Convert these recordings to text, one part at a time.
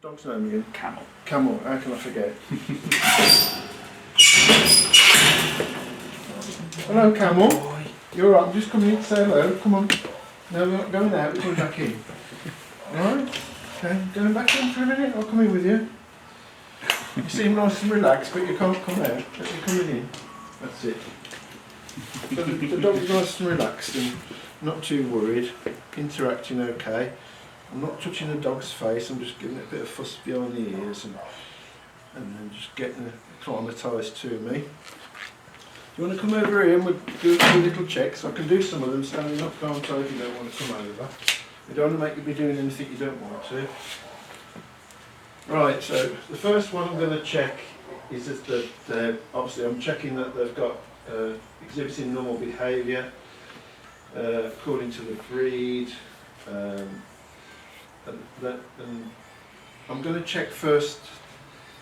Dog's name again? Camel. Camel, how can I forget? Hello, Camel. Boy. You're alright, I'm just coming in to say hello. Come on. No, we're not going out, we're coming back in. Alright? Okay, going back in for a minute, I'll come in with you. You seem nice and relaxed, but you can't come out. Let me come in. That's it. So the dog's nice and relaxed and not too worried, interacting okay. I'm not touching the dog's face, I'm just giving it a bit of fuss behind the ears and then just getting it acclimatised to me. You want to come over here and we'll do a few little checks? I can do some of them standing up, can't I, if you don't want to come over. I don't want to make you be doing anything you don't want to. Right, so the first one I'm going to check is that obviously I'm checking that they've got exhibiting normal behaviour according to the breed. And I'm going to check first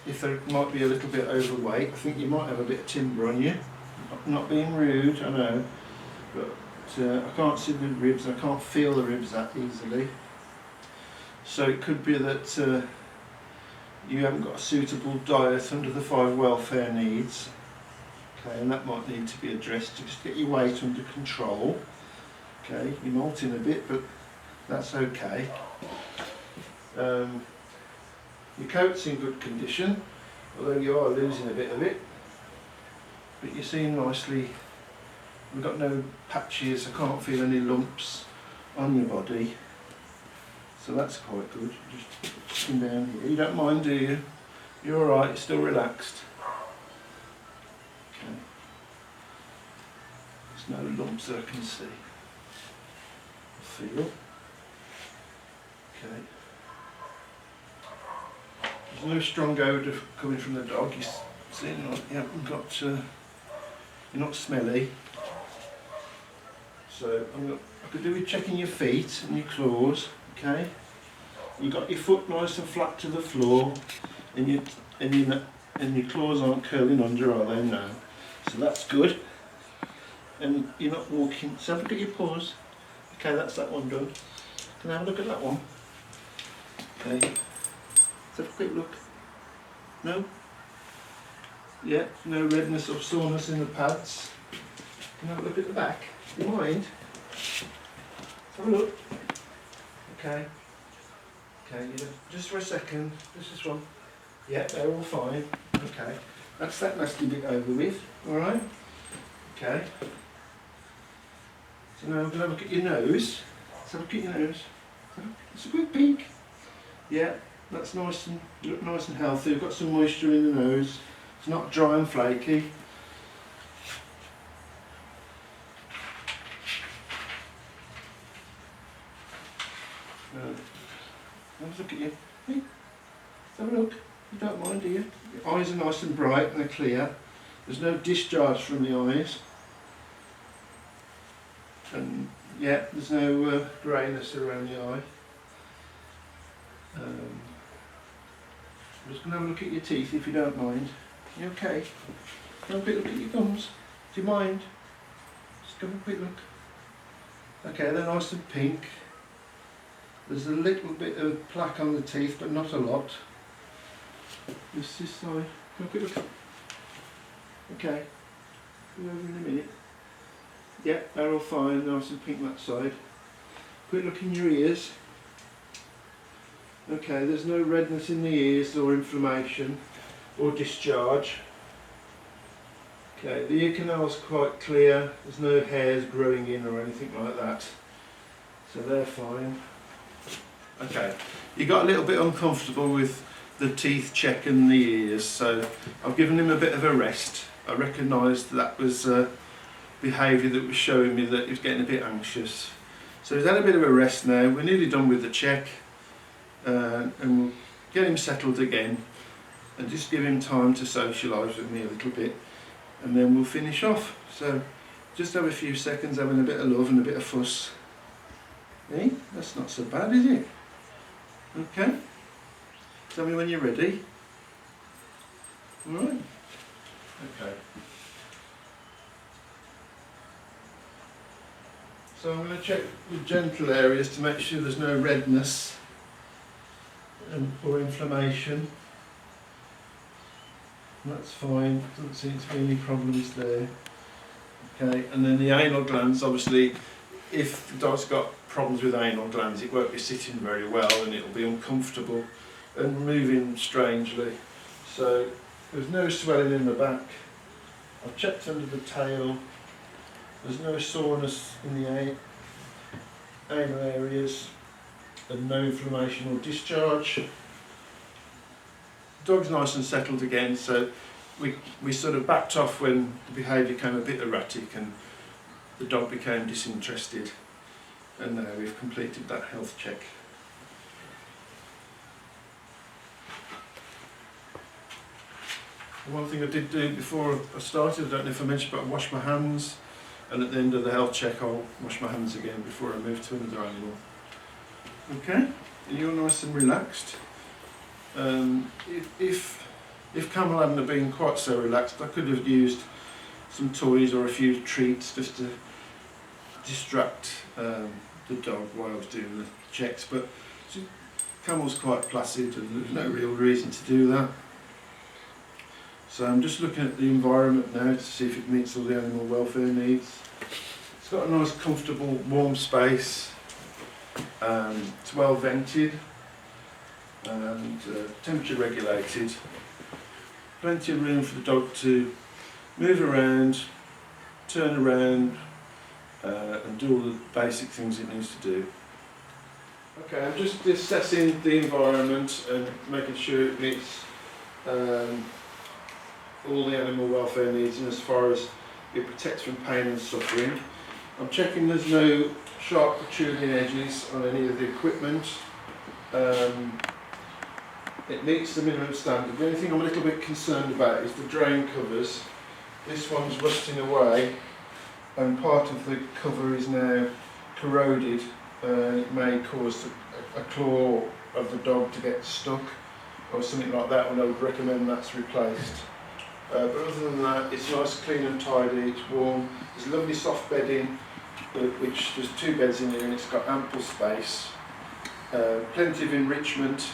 if they might be a little bit overweight. I think you might have a bit of timber on you. I'm not being rude, I know, but I can't see the ribs, I can't feel the ribs that easily. So it could be that you haven't got a suitable diet under the 5 welfare needs. Okay, and that might need to be addressed to just get your weight under control. Okay, you're molting a bit, but that's okay. Your coat's in good condition, although you are losing a bit of it. But you seem nicely, we've got no patches, I can't feel any lumps on your body. So that's quite good. Just sitting down here. You don't mind, do you? You're alright, you're still relaxed. Okay. There's no lumps that I can see. Feel. Okay. There's no strong odour coming from the dog. You seem like you haven't got, you're not smelly. So I could do with checking your feet and your claws. Okay. You've got your foot nice and flat to the floor, and your claws aren't curling under, are they? No. So that's good. And you're not walking. So have a look at your paws. Okay, that's that one done. Can I have a look at that one? Okay. Let's have a quick look. No? Yeah, no redness or soreness in the pads. Can I have a look at the back? Do you mind? Let's have a look. Okay. Okay, just for a second. Just this one. Yeah, they're all fine. Okay. That's that nasty bit over with. Alright? Okay. So now I'm going to have a look at your nose. Let's have a look at your nose. It's a quick peek. Yeah, that's nice and, you look nice and healthy. You've got some moisture in the nose. It's not dry and flaky. Let's look at you. Hey, let's have a look. You don't mind, do you? Your eyes are nice and bright and they're clear. There's no discharge from the eyes. And yeah, there's no greyness around the eye. I'm just going to have a look at your teeth if you don't mind. You okay? Have a quick look at your gums. Do you mind? Just have a quick look. Okay, they're nice and pink. There's a little bit of plaque on the teeth, but not a lot. Just this side. Have a quick look. Okay. Go over in a minute. Yeah, they're all fine, nice and pink that side. Quick look in your ears. Okay, there's no redness in the ears or inflammation or discharge. Okay, the ear canal's quite clear, there's no hairs growing in or anything like that. So they're fine. Okay, you got a little bit uncomfortable with the teeth check and the ears, so I've given him a bit of a rest. I recognised that was behaviour that was showing me that he was getting a bit anxious. So he's had a bit of a rest now. We're nearly done with the check, and we'll get him settled again and just give him time to socialise with me a little bit, and then we'll finish off. So just have a few seconds having a bit of love and a bit of fuss. Hey, that's not so bad, is it? Okay, tell me when you're ready. Alright, okay. So I'm going to check the gentle areas to make sure there's no redness. or inflammation. That's fine, doesn't seem to be any problems there. Okay, and then the anal glands, obviously, if the dog's got problems with anal glands, it won't be sitting very well and it'll be uncomfortable and moving strangely. So there's no swelling in the back. I've checked under the tail. There's no soreness in the anal areas and no inflammation or discharge. Dog's nice and settled again, so we sort of backed off when the behaviour became a bit erratic and the dog became disinterested, and now we've completed that health check. One thing I did do before I started, I don't know if I mentioned, but I washed my hands, and at the end of the health check I'll wash my hands again before I move to another animal. Okay, you're nice and relaxed. If Camel hadn't have been quite so relaxed, I could have used some toys or a few treats just to distract the dog while I was doing the checks, but Camel's quite placid and there's no real reason to do that. So I'm just looking at the environment now to see if it meets all the animal welfare needs. It's got a nice comfortable warm space, it's well vented and temperature regulated. Plenty of room for the dog to move around, turn around and do all the basic things it needs to do. Okay, I'm just assessing the environment and making sure it meets all the animal welfare needs, and as far as it protects from pain and suffering. I'm checking there's no sharp protruding edges on any of the equipment. It meets the minimum standard. The only thing I'm a little bit concerned about is the drain covers. This one's rusting away and part of the cover is now corroded and it may cause a claw of the dog to get stuck or something like that, and I would recommend that's replaced. But other than that, it's nice, clean and tidy, it's warm. There's lovely soft bedding, which there's 2 beds in here and it's got ample space. Plenty of enrichment,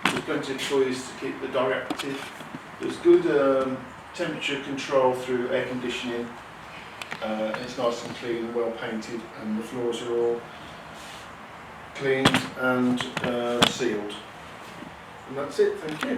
there's plenty of toys to keep the dog active. There's good temperature control through air conditioning. It's nice and clean and well painted, and the floors are all cleaned and sealed. And that's it, thank you.